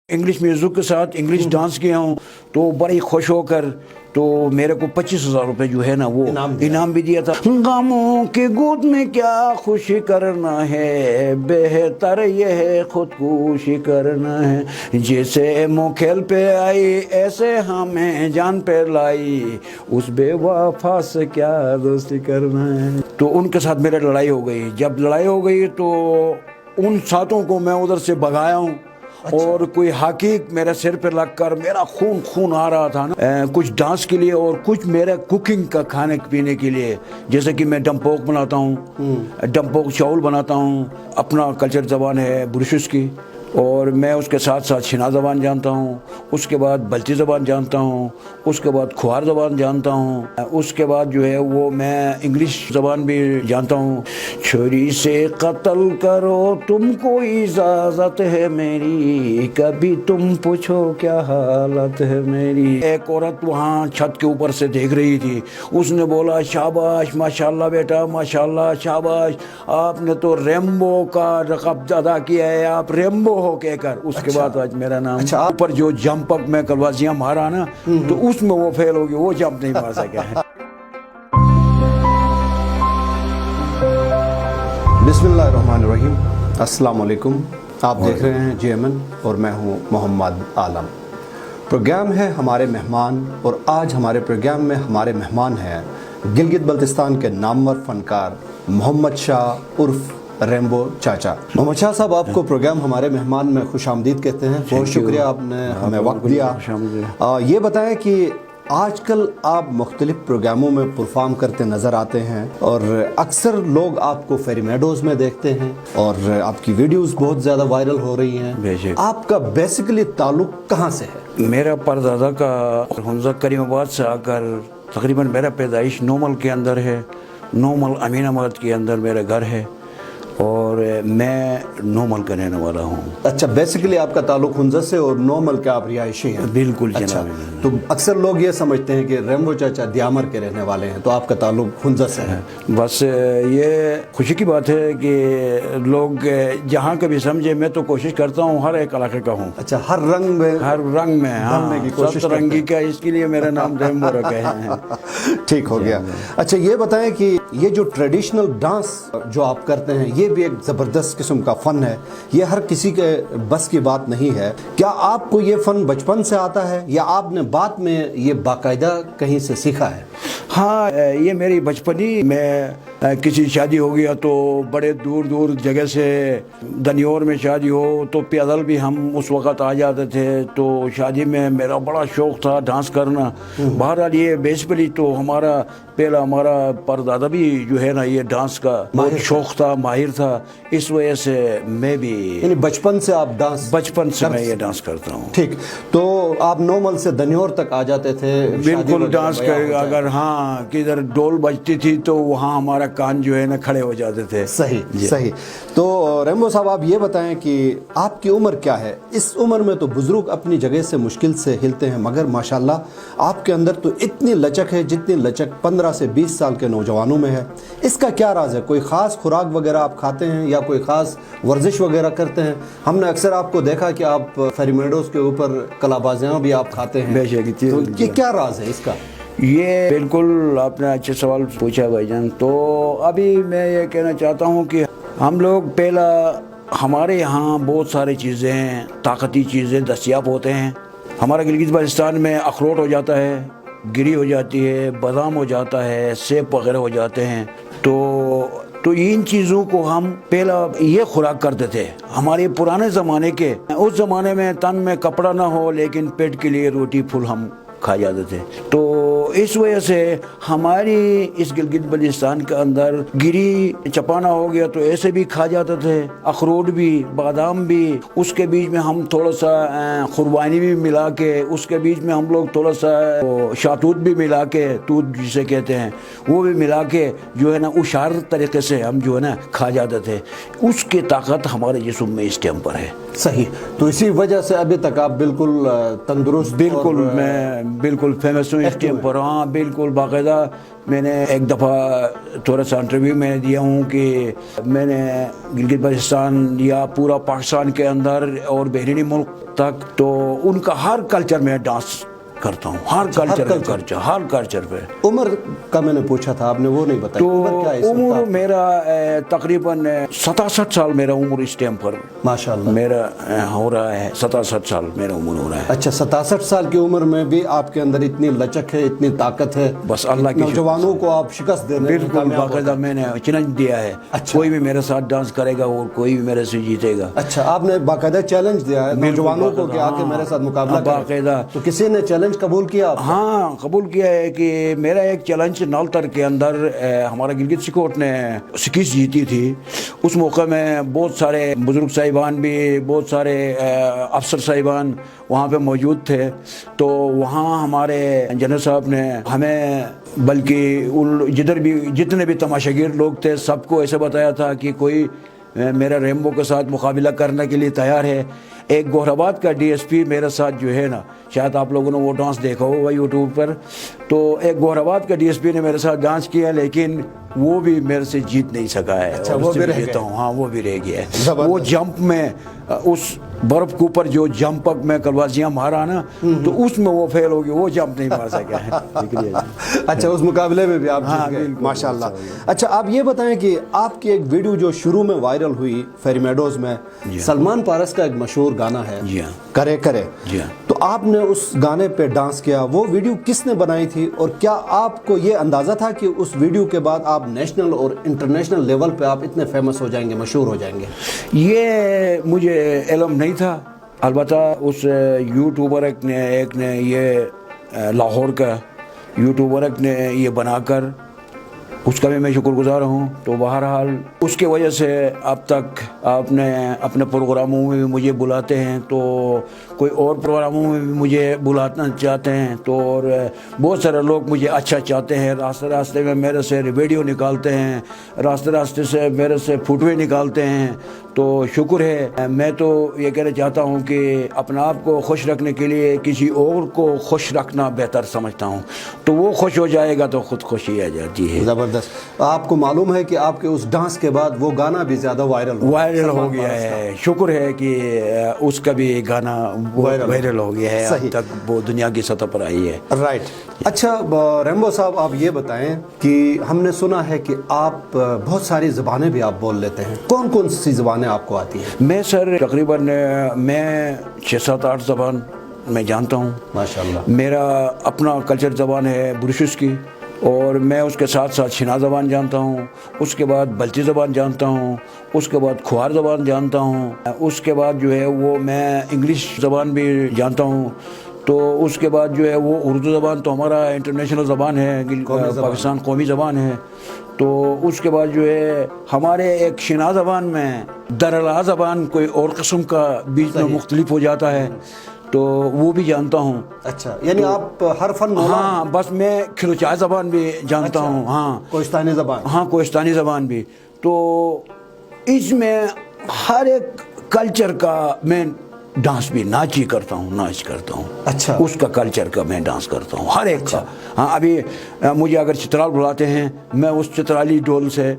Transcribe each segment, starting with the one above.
English music के साथ English dance किया हूँ, तो बड़ी खुश होकर तो मेरे को 25,000 रुपये जो है ना वो इनाम भी दिया था। गमों की गोद में क्या खुशी करना है, बेहतर ये है खुदकुशी करना है। जैसे मुखेल पे आई ऐसे हमें जान पे लाई, उस बेवफा से क्या दोस्ती करना है। तो उनके साथ मेरी लड़ाई हो गई। जब लड़ाई हो गई तो उन साथों को मैं उधर से भगाया हूँ। अच्छा। और कोई हाकी मेरे सिर पे लगकर मेरा खून आ रहा था ना, कुछ डांस के लिए और कुछ मेरे कुकिंग का खाने पीने के लिए। जैसे कि मैं डम्पोक बनाता हूँ, डम्पोक चावल बनाता हूँ, अपना कल्चर ज़बान है बुरशुस की, और मैं उसके साथ साथ शिना ज़बान जानता हूँ, उसके बाद बल्ची ज़बान जानता हूँ, उसके बाद खुआर ज़बान जानता हूँ, उसके बाद जो है वो मैं इंग्लिश ज़बान भी जानता हूँ। छुरी से कत्ल करो तुमको इजाज़त है मेरी, कभी तुम पूछो क्या हालत है मेरी। एक औरत वहाँ छत के ऊपर से देख रही थी, उसने बोला शाबाश माशाल्लाह बेटा माशाल्लाह शाबाश, आपने तो रेम्बो का रक़ब अदा किया है, आप रेम्बो हो कहकर। उसके बाद आज मेरा नाम ऊपर जो जंप अप में कलवाजियां मारा ना, तो उसमें वो फेल हो गया, वो जंप नहीं मार सका है। बिस्मिल्लाहिर्रहमानिर्रहीम, अस्सलाम वालेकुम। आप देख रहे हैं JMN और मैं हूं मोहम्मद आलम। प्रोग्राम है हमारे मेहमान, और आज हमारे प्रोग्राम में हमारे मेहमान हैं गिलगित बल्तिस्तान के नामवर फनकार मोहम्मद शाह उर्फ रेम्बो चाचा। मोहम्मद शाह साहब, आपको प्रोग्राम हमारे मेहमान में खुश आमदीद कहते हैं। बहुत शुक्रिया आपने हमें वक्त दिया। ये बताएं कि आजकल आप मुख्तलिफ प्रोग्रामों में परफॉर्म करते नज़र आते हैं, और अक्सर लोग आपको फेरी मेडोज़ में देखते हैं, और आपकी वीडियोस बहुत ज़्यादा वायरल हो रही हैं। आपका बेसिकली ताल्लुक़ कहाँ से है? मेरा परदादा का हुंजा करीमाबाद से आकर तकरीबन मेरा पैदाइश नोमल के अंदर है, नोमल अमीनाबाद के अंदर मेरा घर है, और मैं नोमल का रहने वाला हूँ। अच्छा, बेसिकली आपका ताल्लुक हुंजा से, और नोमल के आप रिहायशी हैं? बिल्कुल जनाब। अच्छा, तो अक्सर लोग ये समझते हैं कि रेम्बो चाचा दियामर के रहने वाले हैं, तो आपका ताल्लुक हुंजा से है। बस ये खुशी की बात है कि लोग जहाँ कभी समझे। मैं तो कोशिश करता हूँ हर एक इलाके का हूँ। अच्छा, हर रंग में हाँ, सतरंगी का, इसके लिए मेरा नाम रेम्बो रखा है। ठीक हो गया। अच्छा, ये बताएं कि ये जो ट्रेडिशनल डांस जो आप करते हैं, ये भी एक ज़बरदस्त किस्म का फ़न है, ये हर किसी के बस की बात नहीं है। क्या आपको ये फ़न बचपन से आता है, या आपने बाद में ये बाकायदा कहीं से सीखा है? हाँ, ये मेरी बचपनी में किसी शादी हो गया तो बड़े दूर दूर जगह से, दनियोर में शादी हो तो पैदल भी हम उस वक़्त आ जाते थे। तो शादी में मेरा बड़ा शौक़ था डांस करना। बहरहाल ये बेसिकली तो हमारा परदादा भी जो है ना, ये डांस का बहुत शौक़ था, माहिर था। इस वजह से मैं भी, यानी बचपन से आप डांस? बचपन से मैं ये डांस करता हूँ। ठीक, तो आप नोमल से दनियोर तक आ जाते थे? बिल्कुल डांस कर, अगर हाँ किधर डोल बजती थी तो वहाँ हमारा कान जो है ना खड़े हो जाते थे। सही सही। तो रेम्बो साहब, आप ये बताएं कि आपकी उम्र क्या है? इस उम्र में तो बुजुर्ग अपनी जगह से मुश्किल से हिलते हैं, मगर माशाल्लाह आपके अंदर तो इतनी लचक है जितनी लचक 15 से 20 साल के नौजवानों में है। इसका क्या राज है? कोई ख़ास खुराक वगैरह आप खाते हैं, या कोई ख़ास वर्जिश वगैरह करते हैं? हमने अक्सर आपको देखा कि आप फेरीमेडोज़ के ऊपर कलाबाजियाँ भी आप खाते हैं। तो ये क्या राज है इसका? ये बिल्कुल आपने अच्छे सवाल पूछा भाईजान। तो अभी मैं ये कहना चाहता हूँ कि हम लोग पहला, हमारे यहाँ बहुत सारी चीज़ें, ताकती चीज़ें दस्तयाब होते हैं। हमारा गिलगित बाल्टिस्तान में अखरोट हो जाता है, गिरी हो जाती है, बादाम हो जाता है, सेब वगैरह हो जाते हैं। तो इन चीज़ों को हम पहला ये खुराक करते थे। हमारे पुराने ज़माने के, उस ज़माने में तन में कपड़ा ना हो लेकिन पेट के लिए रोटी फूल हम खा जाते थे। तो इस वजह से हमारी इस गिलगित बल्तिस्तान के अंदर गिरी चपाना हो गया तो ऐसे भी खा जाते थे, अखरोट भी, बादाम भी। उसके बीच में हम थोड़ा सा खुरबानी भी मिला के, उसके बीच में हम लोग थोड़ा सा शातूत भी मिला के, दूध जिसे कहते हैं, वो भी मिला के जो है ना उशार तरीके से हम जो है ना खा जाते थे। उसकी ताकत हमारे जिस्म में इस टाइम पर है। सही। तो इसी वजह से अभी तक आप बिल्कुल तंदुरुस्त? बिल्कुल, मैं बिल्कुल फेमस हूँ इस टाइम पर। ہاں بالکل باقاعدہ میں نے ایک دفعہ تھوڑا سا انٹرویو میں دیا ہوں کہ میں نے گلگت بلتستان یا پورا پاکستان کے اندر اور بیرونی ملک تک تو ان کا ہر کلچر میں ڈانس کرتا ہوں، ہر کلچر پہ۔ عمر کا میں نے پوچھا تھا، آپ نے وہ نہیں بتایا، عمر کیا ہے اس وقت؟ عمر میرا تقریباً 67 سال میرا عمر اس ٹائم پر ماشاءاللہ میرا ہو رہا ہے، 67 سال میرا عمر ہو رہا ہے۔ اچھا 67 سال کی عمر میں بھی آپ کے اندر اتنی لچک ہے، اتنی طاقت ہے، بس اللہ کی نوجوانوں کو آپ شکست دینے میں بالکل کامیاب باقاعدہ میں نے چیلنج دیا ہے، کوئی بھی میرے ساتھ ڈانس کرے گا اور کوئی بھی میرے سے جیتے گا۔ اچھا آپ نے باقاعدہ چیلنج دیا ہے نوجوانوں کو کہ آ کے میرے ساتھ مقابلہ کریں، باقاعدہ تو کسی نے چیلنج قبول کیا آپ؟ ہاں قبول کیا ہے کہ میرا ایک چیلنج نالتر کے اندر ہمارا گلگت سکوٹ نے سکیس جیتی تھی، اس موقع میں بہت سارے بزرگ صاحبان بھی، بہت سارے افسر صاحبان وہاں پہ موجود تھے، تو وہاں ہمارے جنرل صاحب نے ہمیں بلکہ جتنے بھی تماشاگیر لوگ تھے سب کو ایسے بتایا تھا کہ کوئی میرا ریمبو کے ساتھ مقابلہ کرنے کے لیے تیار ہے۔ ایک گوہر آباد کا ڈی ایس پی میرے ساتھ جو ہے نا، شاید آپ لوگوں نے وہ ڈانس دیکھا ہوگا یوٹیوب پر، تو ایک گوہر آباد کا ڈی ایس پی نے میرے ساتھ ڈانس کیا لیکن وہ بھی میرے سے جیت نہیں سکا ہے۔ اچھا وہ بھی رہ گیا؟ ہاں وہ بھی رہ گیا ہے۔ وہ جمپ میں اس برف کے اوپر جو جمپ میں کلوازیاں مارا نا تو اس میں وہ فیل ہو گیا، وہ جمپ نہیں مار سکا ہے۔ اچھا اس مقابلے میں بھی آپ جیت گئے، ماشاءاللہ۔ اچھا آپ یہ بتائیں کہ آپ کی ایک ویڈیو جو شروع میں وائرل ہوئی فیری میڈوز میں، سلمان پارس کا ایک مشہور گانا ہے کرے کرے، تو آپ نے اس گانے پہ ڈانس کیا، وہ ویڈیو کس نے بنائی تھی اور کیا آپ کو یہ اندازہ تھا کہ اس ویڈیو کے بعد آپ نیشنل اور انٹرنیشنل لیول پہ آپ اتنے فیمس ہو جائیں گے، مشہور ہو جائیں گے؟ یہ مجھے علم نہیں تھا، البتہ اس یوٹیوبر ایک نے یہ لاہور کا یوٹیوبر ایک نے یہ بنا کر، اس کا بھی میں شکر گزار ہوں۔ تو بہرحال اس کی وجہ سے اب تک آپ نے اپنے پروگراموں میں بھی مجھے بلاتے ہیں، تو کوئی اور پروگراموں میں بھی مجھے بلانا چاہتے ہیں، تو اور بہت سارے لوگ مجھے اچھا چاہتے ہیں، راستے راستے میں میرے سے ویڈیو نکالتے ہیں، راستے راستے سے میرے سے فوٹویں نکالتے ہیں، تو شکر ہے۔ میں تو یہ کہنا چاہتا ہوں کہ اپنے آپ کو خوش رکھنے کے لیے کسی اور کو خوش رکھنا بہتر سمجھتا ہوں، تو وہ خوش ہو جائے گا تو خود خوشی آ جاتی ہے۔ زبردست۔ آپ کو معلوم ہے کہ آپ کے اس ڈانس کے بعد وہ گانا بھی زیادہ وائرل ہو گیا ہے، شکر ہے کہ اس کا بھی گانا وائرل ہو گیا ہے، اب تک وہ دنیا کی سطح پر آئی ہے۔ رائٹ۔ اچھا ریمبو صاحب آپ یہ بتائیں کہ ہم نے سنا ہے کہ آپ بہت ساری زبانیں بھی آپ بول لیتے ہیں، کون کون سی زبانیں آپ کو آتی ہیں؟ میں سر تقریباً میں 6-7-8 زبان میں جانتا ہوں ماشاءاللہ۔ میرا اپنا کلچر زبان ہے بروشس کی، اور میں اس کے ساتھ ساتھ شنا زبان جانتا ہوں، اس کے بعد بلچی زبان جانتا ہوں، اس کے بعد کھوار زبان جانتا ہوں، اس کے بعد جو ہے وہ میں انگلش زبان بھی جانتا ہوں، تو اس کے بعد جو ہے وہ اردو زبان تو ہمارا انٹرنیشنل زبان ہے، پاکستان قومی زبان ہے، تو اس کے بعد جو ہے ہمارے ایک شنا زبان میں درلا زبان کوئی اور قسم کا بیچ میں مختلف ہو جاتا ہے، تو وہ بھی جانتا ہوں۔ اچھا یعنی آپ ہر فن؟ ہاں بس میں کھلوچائے زبان بھی جانتا ہوں، ہاں کوہستانی زبان، ہاں کوہستانی زبان بھی، تو اس میں ہر ایک کلچر کا میں ڈانس بھی ناچ کرتا ہوں۔ اچھا اس کا کلچر کا میں ڈانس کرتا ہوں ہر ایک کا۔ ہاں ابھی مجھے اگر چترال بلاتے ہیں میں اس چترالی ڈول سے،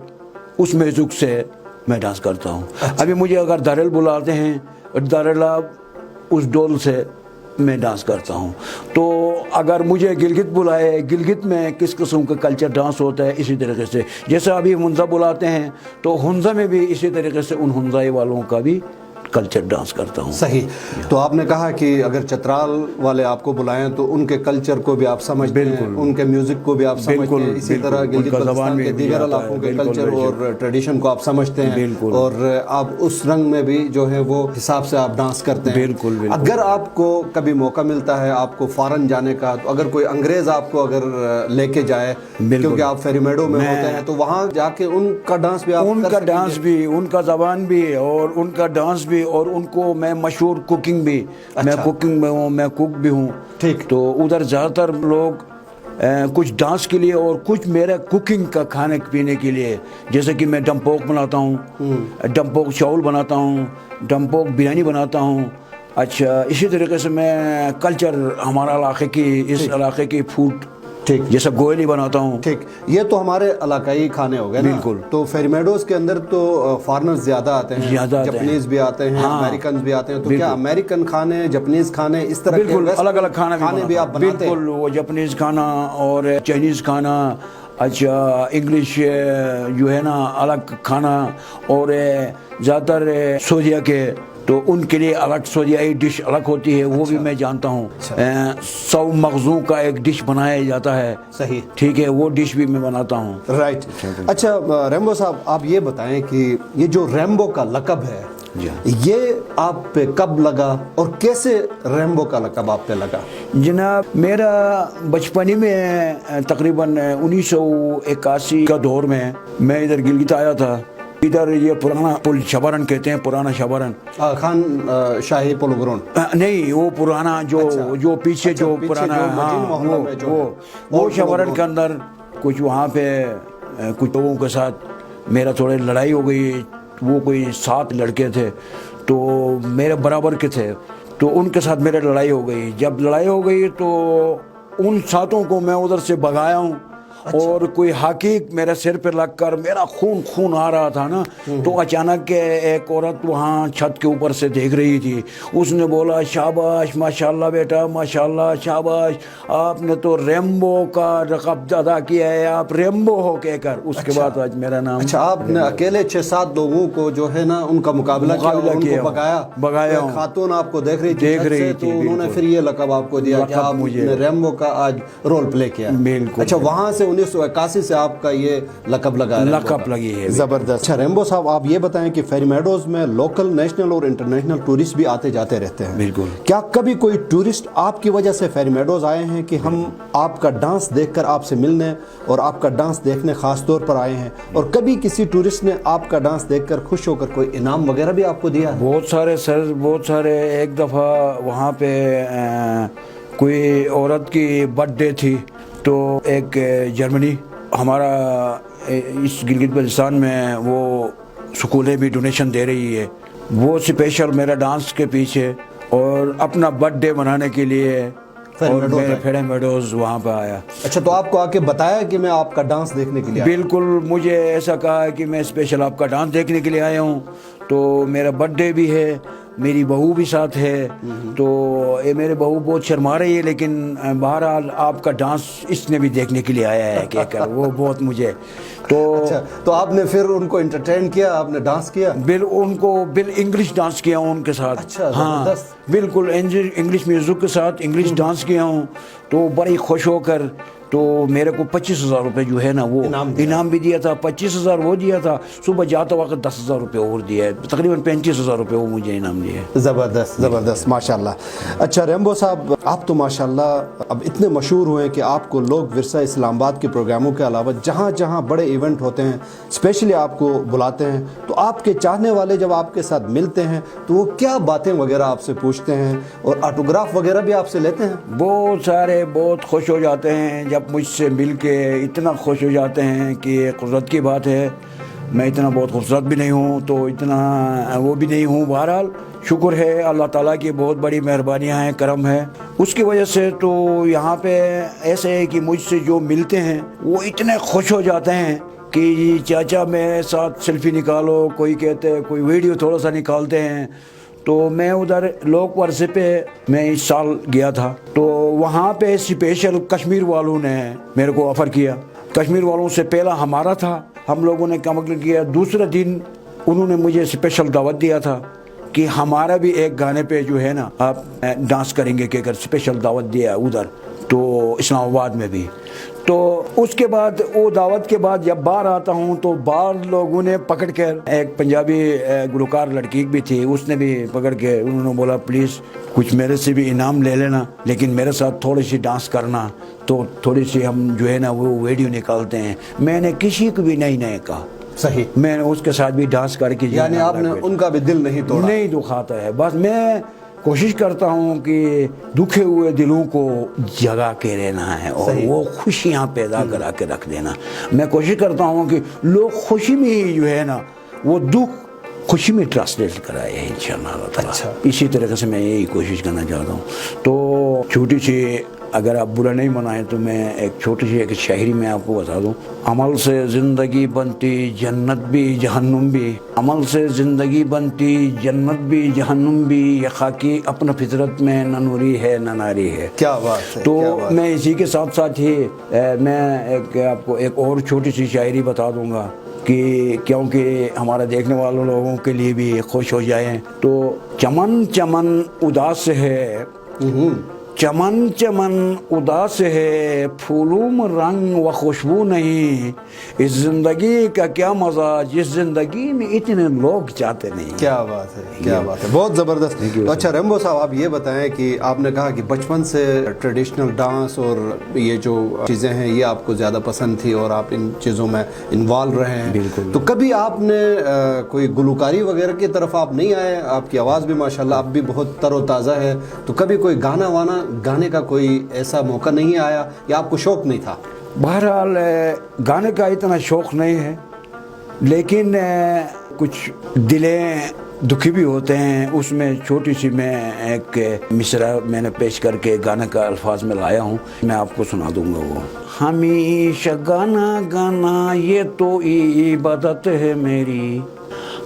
اس میوزک سے میں ڈانس کرتا ہوں۔ ابھی مجھے اگر دارل بلاتے ہیں دارلا اس ڈول سے میں ڈانس کرتا ہوں۔ تو اگر مجھے گلگت بلائے، گلگت میں کس قسم کا کلچر ڈانس ہوتا ہے اسی طریقے سے، جیسے ابھی ہنزا بلاتے ہیں تو ہنزا میں بھی اسی طریقے سے ان ہنزائی والوں کا بھی کلچر ڈانس کرتا ہوں۔ صحیح۔ تو آپ نے کہا کہ اگر چترال والے آپ کو بلائیں تو ان کے کلچر کو بھی آپ سمجھتے ہیں، ان کے میوزک کو بھی آپ سمجھتے ہیں، اسی طرح گلگت بلتستان کے دیگر علاقوں کے کلچر اور ٹریڈیشن کو آپ سمجھتے ہیں، اور آپ اس رنگ میں بھی جو ہے وہ حساب سے آپ ڈانس کرتے ہیں۔ اگر آپ کو کبھی موقع ملتا ہے آپ کو فارن جانے کا، تو اگر کوئی انگریز آپ کو اگر لے کے جائے، کیونکہ آپ فیری میڈو میں ہوتے ہیں، تو وہاں جا کے ان کا ڈانس بھی آپ ان کا ڈانس بھی، ان کا زبان بھی اور ان کا ڈانس بھی، اور ان کو میں مشہور کوکنگ بھی، میں کوکنگ میں ہوں، میں کوک بھی ہوں۔ ٹھیک۔ تو ادھر زیادہ تر لوگ کچھ ڈانس کے لیے اور کچھ میرا کوکنگ کا کھانے پینے کے لیے، جیسے کہ میں ڈم پوک بناتا ہوں، ڈم پوک چاول بناتا ہوں، ڈم پوک بریانی بناتا ہوں۔ اچھا اسی طریقے سے میں کلچر ہمارا علاقے کی، اس علاقے کی فوڈ ठीक। जैसा गोयली बनाता हूँ। ठीक, ये तो हमारे इलाकाई खाने हो गए ना। बिल्कुल। तो फेरी मेडोज के अंदर तो फॉरेनर्स ज्यादा आते हैं, जापानीज भी आते हैं, अमेरिकन भी आते हैं। तो क्या अमेरिकन खाने, जापानीज खाने, इस तरह के अलग अलग खाने भी आप बनाते हैं? बिल्कुल, वो जापानीज खाना और चाइनीज खाना, अच्छा इंग्लिश जो है ना अलग खाना, और ज़्यादातर सऊदीया के तो उनके लिए अलग सऊदीयाई डिश अलग होती है, वो भी मैं जानता हूँ। सौ मगजू का एक डिश बनाया जाता है। सही, ठीक है, वो डिश भी मैं बनाता हूँ। राइट। अच्छा रैम्बो साहब, आप ये बताएं कि ये जो रैम्बो का लक़ब है, ये आप पे कब लगा और कैसे रैम्बो का लक़ब आप पे लगा? जनाब, मेरा बचपन में तकरीबन 1981 का दौर में मैं इधर गिलगित आया था। इधर ये पुराना पुल शबारन कहते हैं, पुराना शबारन, खान शाही पुल ग्राउंड नहीं, वो पुराना जो पीछे जो पुराना, वो शबारन के अंदर कुछ वहाँ पे कुछ लोगों के साथ मेरा थोड़ी लड़ाई हो गई। वो कोई 7 लड़के थे तो मेरे बराबर के थे, तो उनके साथ मेरी लड़ाई हो गई। जब लड़ाई हो गई तो उन 7 को मैं उधर से भगाया हूँ। और कोई हाकिक मेरे सिर पे लगकर मेरा खून आ रहा था ना, तो अचानक एक औरत वहाँ छत के ऊपर से देख रही थी। उसने बोला, शाबाश, माशाल्लाह बेटा, माशाल्लाह, शाबाश, आपने तो रैम्बो का लक़ब अदा किया है, आप रैम्बो हो कहकर। उसके बाद आज मेरा नाम। अच्छा, आपने अकेले 6-7 लोगों को जो है ना उनका मुकाबला किया, भगाया। खातून आपको देख रही थी, तो उन्होंने फिर ये लक़ब आपको दिया कि आपने रैम्बो का आज रोल प्ले किया। बिल्कुल। अच्छा, वहाँ से 1981 से आपका ये लक़ब लगी है। जबरदस्त। अच्छा रैम्बो साहब, आप ये बताएं कि फेरी मेडोज में लोकल, नेशनल और इंटरनेशनल टूरिस्ट भी आते जाते रहते हैं। बिल्कुल। क्या कभी कोई टूरिस्ट आपकी वजह से फेरी मेडोज आए हैं कि हम आपका डांस देखकर आपसे मिलने और आपका डांस देखने खास तौर पर आए हैं, और कभी किसी टूरिस्ट ने आपका डांस देखकर खुश होकर कोई इनाम वगैरह भी आपको दिया? बहुत सारे सर, बहुत सारे। एक दफ़ा वहाँ पे कोई औरत की बर्थडे थी, तो एक जर्मनी हमारा इस गिलगित बल्तिस्तान में वो स्कूलें भी डोनेशन दे रही है, वो स्पेशल मेरा डांस के पीछे और अपना बर्थडे मनाने के लिए और मेरे फेरी मेडोज वहाँ पे आया। अच्छा, तो आपको आके बताया कि मैं आपका डांस देखने के लिए आया? बिल्कुल, मुझे ऐसा कहा है कि मैं स्पेशल आपका डांस देखने के लिए आया हूँ। तो मेरा बर्थडे भी है, मेरी बहू भी साथ है, तो ये मेरे बहू बहुत शर्मा रही है, लेकिन बहरहाल आपका डांस इसने भी देखने के लिए आया है कहकर वो बहुत मुझे तो। अच्छा, तो आपने फिर उनको एंटरटेन किया, आपने डांस किया? बिल इंग्लिश डांस किया हूँ उनके साथ। अच्छा, हाँ, बिल्कुल इंग्लिश म्यूजिक के साथ इंग्लिश डांस किया हूँ, तो बड़ी खुश होकर तो मेरे को 25,000 रुपये जो है ना वो इनाम भी दिया था। 25,000 वो दिया था, सुबह जाते वक्त 10,000 रुपये और दिया, तकरीबन 35,000 रुपये वो मुझे इनाम दिए। ज़बरदस्त माशाल्लाह। अच्छा रैम्बो साहब, आप तो माशाल्लाह अब इतने मशहूर हुए हैं कि आपको लोग विरसा इस्लामाबाद के प्रोग्रामों के अलावा जहाँ जहाँ बड़े इवेंट होते हैं स्पेशली आपको बुलाते हैं, तो आपके चाहने वाले जब आपके साथ मिलते हैं तो वो क्या बातें वगैरह आपसे पूछते हैं और ऑटोग्राफ वगैरह भी आपसे लेते हैं? बहुत सारे बहुत खुश हो जाते हैं जब मुझसे मिल के, इतना खुश हो जाते हैं कि कुदरत की बात है। मैं इतना बहुत खूबसूरत भी नहीं हूँ, तो इतना वो भी नहीं हूँ। बहरहाल शुक्र है अल्लाह ताला की, बहुत बड़ी मेहरबानियाँ हैं, करम है उसकी वजह से। तो यहाँ पे ऐसे है कि मुझसे जो मिलते हैं वो इतने खुश हो जाते हैं कि चाचा मेरे साथ सेल्फी निकालो, कोई कहते हैं कोई वीडियो थोड़ा सा निकालते हैं। तो मैं उधर लोक वर्षे पे मैं इस साल गया था, तो वहाँ पे स्पेशल कश्मीर वालों ने मेरे को ऑफ़र किया। कश्मीर वालों से पहला हमारा था, हम लोगों ने काम किया। दूसरे दिन उन्होंने मुझे स्पेशल दावत दिया था कि हमारा भी एक गाने पे जो है ना आप डांस करेंगे कहकर स्पेशल दावत दिया उधर, तो इस्लामाबाद में भी। तो उसके बाद वो दावत के बाद जब बाहर आता हूँ तो बाहर लोगों ने पकड़ कर, एक पंजाबी गुलकार लड़की भी थी, उसने भी पकड़ के उन्होंने बोला प्लीज़ कुछ मेरे से भी इनाम ले लेना, लेकिन मेरे साथ थोड़ी सी डांस करना। तो थोड़ी सी हम जो है ना वो वीडियो निकालते हैं। मैंने किसी को भी नहीं कहा, सही, मैंने उसके साथ भी डांस करके, यानी आपने उनका भी दिल नहीं तोड़ा? नहीं दुखाता है, बस मैं कोशिश करता हूँ कि दुखे हुए दिलों को जगा के रहना है और वो खुशियाँ पैदा करा के रख देना। मैं कोशिश करता हूँ कि लोग खुशी में ही जो है ना वो दुख खुशी में ट्रांसलेट कराए इंशाअल्लाह। अच्छा, इसी तरीके से मैं यही कोशिश करना चाहता हूँ। तो छोटी सी اگر آپ برا نہیں منائیں تو میں ایک چھوٹی سی ایک شاعری میں آپ کو بتا دوں. عمل سے زندگی بنتی جنت بھی جہنم بھی, عمل سے زندگی بنتی جنت بھی جہنم بھی, یہ خاکی اپنا فطرت میں نہ نوری ہے نہ ناری ہے. کیا بات ہے. تو میں اسی کے ساتھ ساتھ ہی میں آپ کو ایک اور چھوٹی سی شاعری بتا دوں گا کہ کیونکہ ہمارے دیکھنے والوں لوگوں کے لیے بھی خوش ہو جائیں. تو چمن چمن اداس ہے, چمن چمن اداس ہے, پھولوں میں رنگ و خوشبو نہیں, اس زندگی کا کیا مزہ جس زندگی میں اتنے لوگ چاہتے نہیں. کیا بات ہے, کیا بات ہے, بہت زبردست. تو اچھا ریمبو صاحب آپ یہ بتائیں کہ آپ نے کہا کہ بچپن سے ٹریڈیشنل ڈانس اور یہ جو چیزیں ہیں یہ آپ کو زیادہ پسند تھی اور آپ ان چیزوں میں انوالو رہے ہیں. بالکل. تو کبھی آپ نے کوئی گلوکاری وغیرہ کی طرف آپ نہیں آئے؟ آپ کی آواز بھی ماشاءاللہ اب بھی بہت تر و تازہ ہے, تو کبھی کوئی گانا وانا گانے کا کوئی ایسا موقع نہیں آیا یا آپ کو شوق نہیں تھا؟ بہرحال گانے کا اتنا شوق نہیں ہے, لیکن کچھ دلیں دکھی بھی ہوتے ہیں. اس میں چھوٹی سی میں ایک مصرع میں نے پیش کر کے گانے کا الفاظ میں لایا ہوں, میں آپ کو سنا دوں گا. وہ ہمیشہ گانا گانا یہ تو عبادت ہے میری,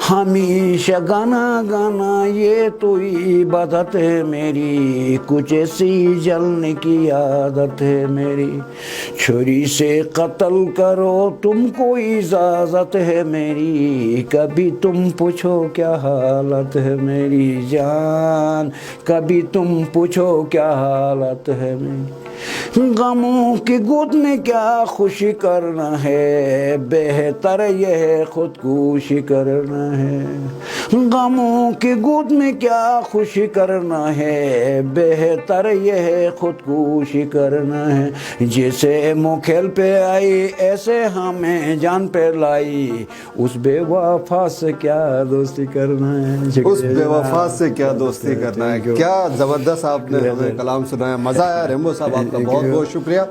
ہمیشہ گانا گانا یہ تو عبادت ہے میری, کچھ ایسی جلنے کی عادت ہے میری, چھری سے قتل کرو تم کو اجازت ہے میری, کبھی تم پوچھو کیا حالت ہے میری جان, کبھی تم پوچھو کیا حالت ہے میری, غموں کی گود میں کیا خوشی کرنا ہے, بہتر یہ ہے خودکشی کرنا ہے, غموں کی گود میں کیا خوشی کرنا ہے, بہتر یہ ہے خودکشی کرنا ہے, جیسے موکھیل پہ آئی ایسے ہمیں جان پہ لائی, اس بے وفا سے کیا دوستی کرنا ہے, اس بے وفا سے کیا دوستی کرنا ہے. کیا زبردست آپ نے ہمیں کلام سنایا, مزہ آیا. ریمبو صاحب آپ کا بہت بہت شکریہ.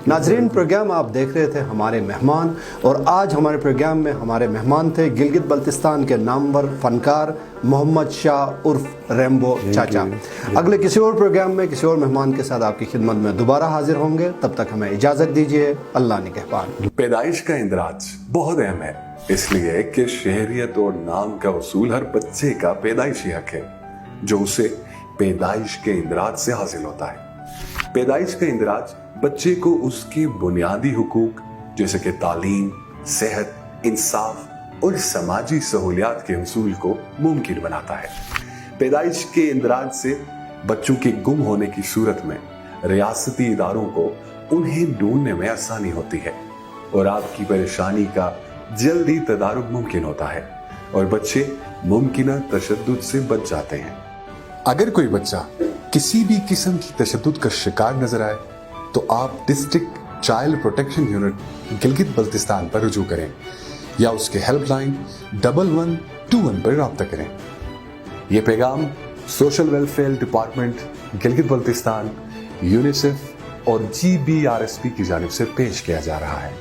ناظرین پروگرام آپ دیکھ رہے تھے ہمارے مہمان, اور آج ہمارے پروگرام میں ہمارے مہمان تھے گلگت بلتستان کے نامور فنکار محمد شاہ عرف ریمبو چاچا. اگلے کسی اور پروگرام میں کسی اور مہمان کے ساتھ آپ کی خدمت میں دوبارہ حاضر ہوں گے. تب تک ہمیں اجازت دیجیے. اللہ نگہبان. پیدائش کا اندراج بہت اہم ہے, اس لیے کہ شہریت اور نام کا اصول ہر بچے کا پیدائشی حق ہے جو اسے پیدائش کے اندراج سے حاصل ہوتا ہے. پیدائش کا اندراج بچے کو اس کے بنیادی حقوق جیسے کہ تعلیم, صحت, انصاف اور سماجی سہولیات کے حصول کو ممکن بناتا ہے. پیدائش کے اندراج سے بچوں کے گم ہونے کی صورت میں ریاستی اداروں کو انہیں ڈھونڈنے میں آسانی ہوتی ہے اور آپ کی پریشانی کا جلدی تدارک ممکن ہوتا ہے اور بچے ممکنہ تشدد سے بچ جاتے ہیں. اگر کوئی بچہ کسی بھی قسم کی تشدد کا شکار نظر آئے تو آپ district child protection unit Gilgit Baltistan پر رجوع کریں یا اس کے ہیلپ لائن 1121 پر رابطہ کریں. یہ پیغام social welfare department Gilgit Baltistan, UNICEF اور GBRSP کی جانب سے پیش کیا جا رہا ہے.